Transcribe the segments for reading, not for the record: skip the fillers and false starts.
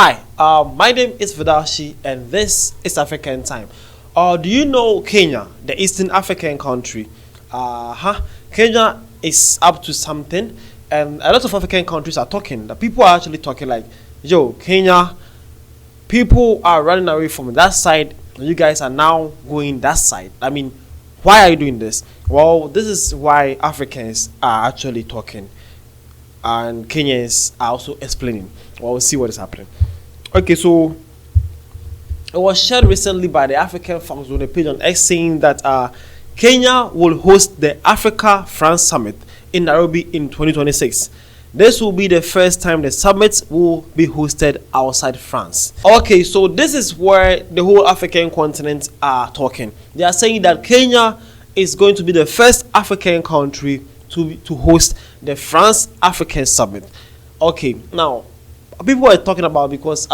Hi, my name is Vidashi, and this is African Time. Do you know Kenya, the Eastern African country? Kenya is up to something, and a lot of African countries are talking. The people are actually talking like, yo, Kenya, people are running away from that side, and you guys are now going that side. I mean, why are you doing this? Well, this is why Africans are actually talking, and Kenyans are also explaining. Well, we'll see what is happening. Okay, so it was shared recently by the African Fox on a page on X saying that Kenya will host the Africa France Summit in Nairobi in 2026. This will be the first time the summit will be hosted outside France. Okay, so this is where the whole African continent are talking. They are saying that Kenya is going to be the first African country to host the France African Summit. Okay, now people are talking about because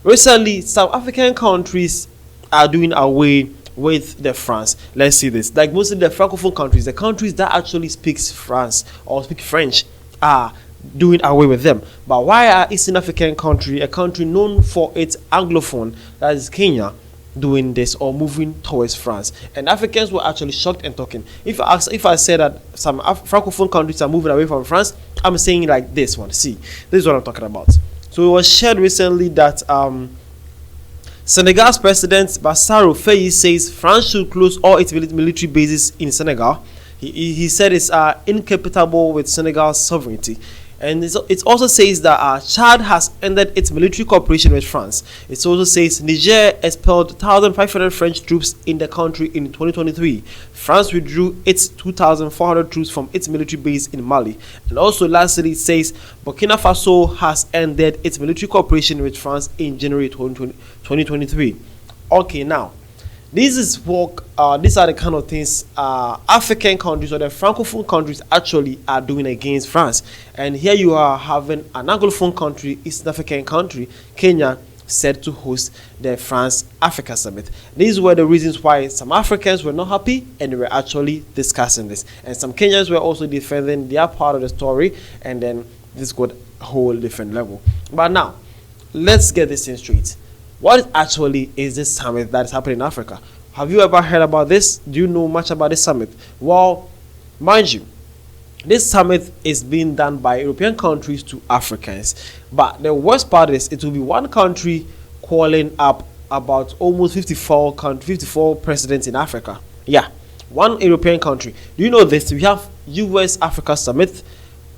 recently some African countries are doing away with the France. Let's see this. Like mostly the Francophone countries, the countries that actually speaks France or speak French are doing away with them. But why are Eastern African country, a country known for its Anglophone, that is Kenya, doing this or moving towards France? And Africans were actually shocked and talking. If I say that some Francophone countries are moving away from France, I'm saying like this one. See, this is what I'm talking about. So it was shared recently that Senegal's president Bassirou Faye says France should close all its military bases in Senegal. He said it's incompatible with Senegal's sovereignty. And it also says that Chad has ended its military cooperation with France. It also says Niger expelled 1,500 French troops in the country in 2023. France withdrew its 2,400 troops from its military base in Mali. And also lastly, it says Burkina Faso has ended its military cooperation with France in January 2023. Okay, now these are the kind of things African countries or the Francophone countries actually are doing against France. And here you are having an Anglophone country, East African country, Kenya, set to host the France Africa Summit. These were the reasons why some Africans were not happy and they were actually discussing this. And some Kenyans were also defending their part of the story, and then this got a whole different level. But now, let's get this in straight. What actually is this summit that is happening in Africa? Have you ever heard about this? Do you know much about this summit? Well, mind you, this summit is being done by European countries to Africans. But the worst part is it will be one country calling up about almost 54 presidents in Africa. Yeah, one European country. Do you know this? We have US Africa Summit,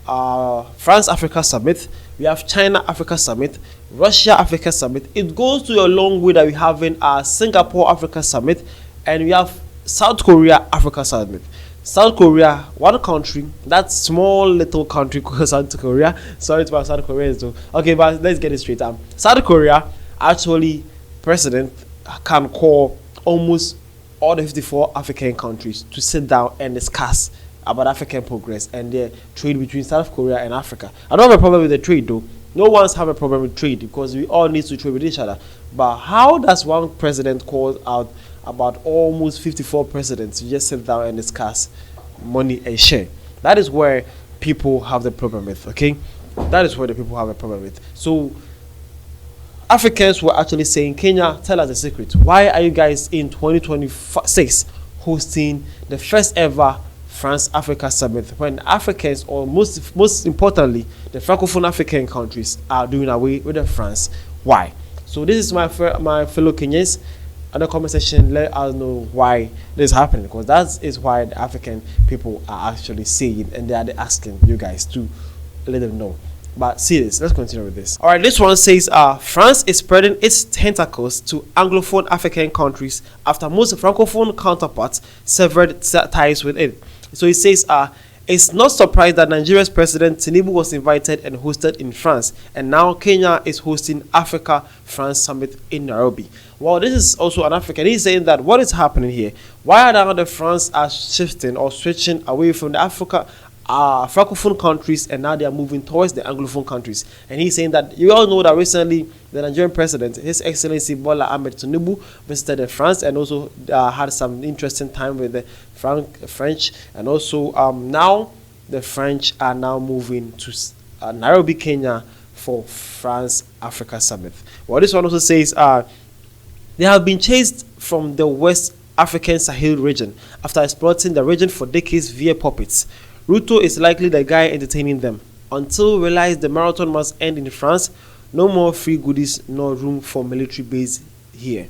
France Africa Summit, we have China Africa Summit, Russia Africa Summit. It goes to a long way that we have in Singapore Africa Summit, and we have South Korea Africa Summit. South Korea, one country, that small little country called South Korea. Sorry to my South Koreans though. Okay, but let's get it straight. South Korea, actually, president can call almost all the 54 African countries to sit down and discuss about African progress and the trade between South Korea and Africa. I don't have a problem with the trade though. No one's have a problem with trade because we all need to trade with each other. But how does one president call out about almost 54 presidents to just sit down and discuss money and share? That is where people have the problem with, okay? That is where the people have a problem with. So Africans were actually saying, Kenya, tell us the secret. Why are you guys in 2026 hosting the first ever France Africa Summit when Africans, or most importantly the Francophone African countries, are doing away with the France? Why? So this is my fellow Kenyans. In the comment section, let us know why this is happening, because that is why the African people are actually saying, and they are asking you guys to let them know. But see this, let's continue with this. All right, this one says France is spreading its tentacles to Anglophone African countries after most Francophone counterparts severed ties with it. So it says it's not surprised that Nigeria's president Tinubu was invited and hosted in France, and now Kenya is hosting Africa France Summit in Nairobi. Well, this is also an African. He's saying that what is happening here? Why are now the France are shifting or switching away from the Francophone countries, and now they are moving towards the Anglophone countries? And he's saying that you all know that recently the Nigerian president, His Excellency Bola Ahmed Tinubu, visited France and also had some interesting time with the French, and also now the French are now moving to Nairobi, Kenya for France Africa Summit. Well, this one also says they have been chased from the West African Sahel region after exploiting the region for decades via puppets. Ruto is likely the guy entertaining them. Until realized the marathon must end in France, no more free goodies, no room for military base here.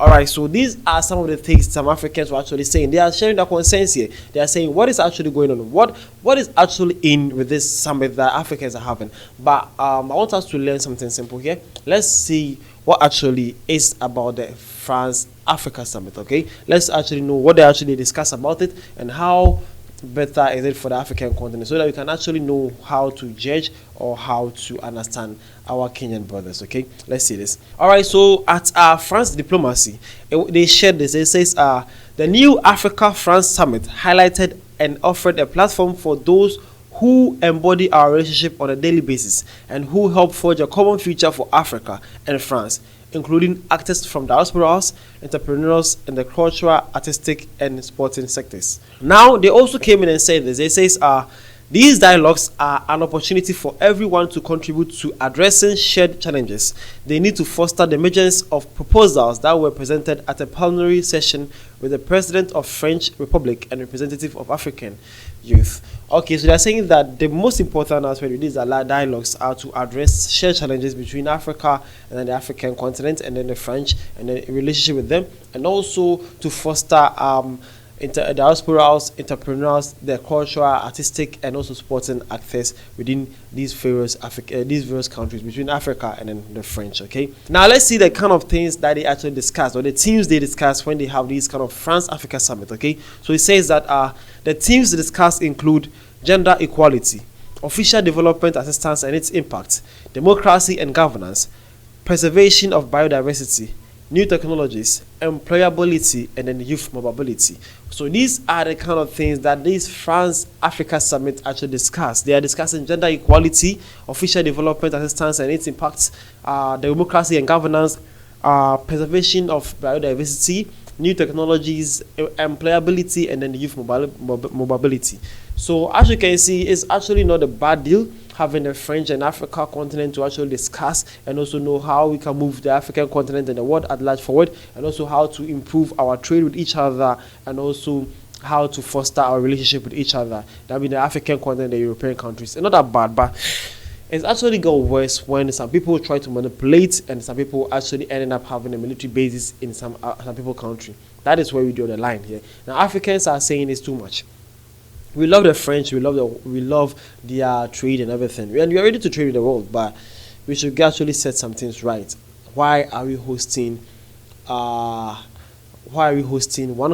Alright, so these are some of the things some Africans were actually saying. They are sharing their concerns here. They are saying what is actually going on, what is actually in with this summit that Africans are having. But I want us to learn something simple here. Let's see what actually is about the France Africa Summit. Okay, let's actually know what they actually discuss about it and how better is it for the African continent, so that we can actually know how to judge or how to understand our Kenyan brothers. Okay, let's see this. All right, so at France Diplomacy, they shared this. It says the new Africa France Summit highlighted and offered a platform for those who embody our relationship on a daily basis and who help forge a common future for Africa and France, including actors from diasporas, entrepreneurs in the cultural, artistic, and sporting sectors. Now, they also came in and said this. They says, these dialogues are an opportunity for everyone to contribute to addressing shared challenges. They need to foster the emergence of proposals that were presented at a plenary session with the President of French Republic and representative of African youth. Okay, so they're saying that the most important aspect of these dialogues are to address shared challenges between Africa and then the African continent and then the French and the relationship with them, and also to foster diasporas, entrepreneurs, the cultural, artistic, and also sporting actors within these various countries between Africa and then the French. Okay, now let's see the kind of things that they actually discuss, or the themes they discuss when they have these kind of France Africa Summit. Okay, so it says that the themes discussed include gender equality, official development assistance and its impact, democracy and governance, preservation of biodiversity, new technologies, employability, and then youth mobility. So these are the kind of things that this France Africa Summit actually discuss. They are discussing gender equality, official development assistance and its impacts, democracy and governance, preservation of biodiversity, new technologies, employability, and then youth mobility. So as you can see, it's actually not a bad deal having the French and Africa continent to actually discuss and also know how we can move the African continent and the world at large forward, and also how to improve our trade with each other, and also how to foster our relationship with each other. That means the African continent, the European countries. It's not that bad, but it's actually got worse when some people try to manipulate and some people actually ended up having a military basis in some people's country. That is where we draw the line here. Now Africans are saying it's too much. We love the French, we love their trade and everything, and we are ready to trade with the world, but we should actually set some things right. Why are we hosting one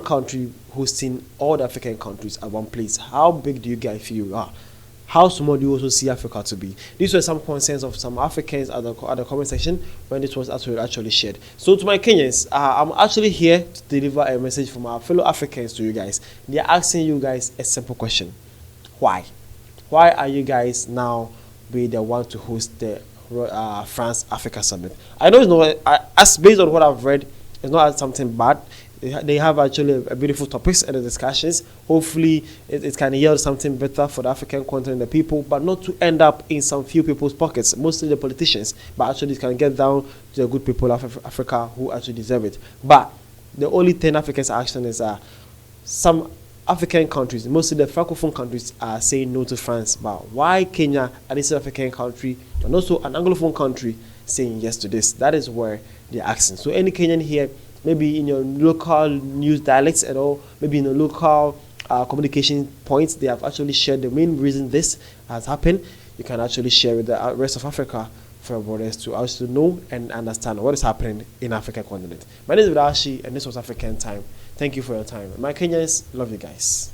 country hosting all the African countries at one place? How big do you guys feel you are? How small do you also see Africa to be? These were some concerns of some Africans at the comment section when this was actually shared. So to my Kenyans, I'm actually here to deliver a message from our fellow Africans to you guys. They are asking you guys a simple question. Why? Why are you guys now be the one to host the France Africa Summit? I know it's not, as based on what I've read, it's not something bad. They have actually a beautiful topics and the discussions. Hopefully, it can yield something better for the African continent and the people, but not to end up in some few people's pockets, mostly the politicians, but actually it can get down to the good people of Africa who actually deserve it. But the only thing Africans are asking is some African countries, mostly the Francophone countries, are saying no to France. But why Kenya, an East African country, and also an Anglophone country, saying yes to this? That is where they're asking. So any Kenyan here, maybe in your local news dialects and all, maybe in the local communication points, they have actually shared the main reason this has happened. You can actually share with the rest of Africa for brothers to also know and understand what is happening in African continent. My name is Vidashi, and this was African Time. Thank you for your time. My Kenyans, love you guys.